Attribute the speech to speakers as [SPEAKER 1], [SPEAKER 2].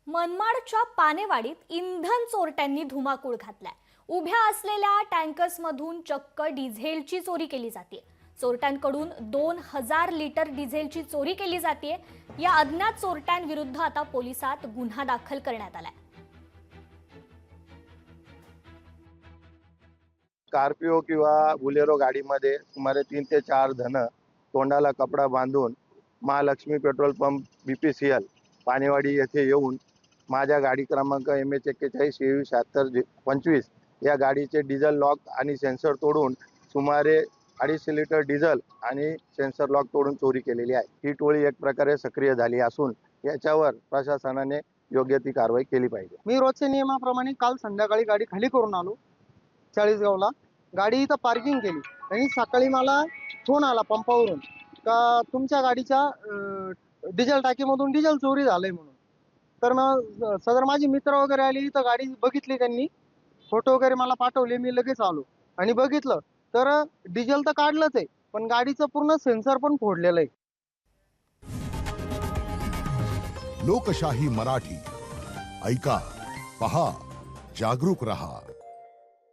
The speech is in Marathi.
[SPEAKER 1] मनमाडच्या पानेवाडीत इंधन चोरट्यांनी धुमाकूळ घातलाय। उभ्या असलेल्या टँकर्समधून चक्क डिझेलची चोरी केली जाते। चोरट्यांकडून 2000 लिटर डिझेलची चोरी केली जाते। या अज्ञात चोरट्यांविरुद्ध आता पोलिसात गुन्हा दाखल करण्यात आलाय।
[SPEAKER 2] स्कॉर्पिओ किंवा बुलेरो गाडीमध्ये सुमारे 3 ते 4 जण तोंडाला कपडा बांधून Mahalakshmi petrol pump BPCL Panewadi येथे येऊन माझ्या गाडी क्रमांक MH41 या गाडीचे डिझेल लॉक आणि सेन्सर तोडून सुमारे 250 लिटर डिझेल आणि सेन्सर लॉक तोडून चोरी केलेली आहे। ही टोळी एक प्रकारे सक्रिय झाली असून याच्यावर प्रशासनाने योग्य ती कारवाई केली पाहिजे।
[SPEAKER 3] मी रोजच्या नियमाप्रमाणे काल संध्याकाळी गाडी खाली करून आलो चाळीसगावला। गाडी इथं पार्किंग केली आणि सकाळी मला फोन आला पंपावरून का तुमच्या गाडीच्या डिझेल टाकीमधून डिझेल चोरी झालंय म्हणून। तर मग सदर माझी मित्र वगैरे आली, तर गाडी बघितली, त्यांनी फोटो वगैरे मला पाठवले। मी लगेच आलो आणि बघितलं तर डिझेल तर काढलंच आहे, पण गाडीचं पूर्ण सेन्सर पण फोडलेलं आहे।
[SPEAKER 4] लोकशाही मराठी ऐका, पहा, जागरूक रहा।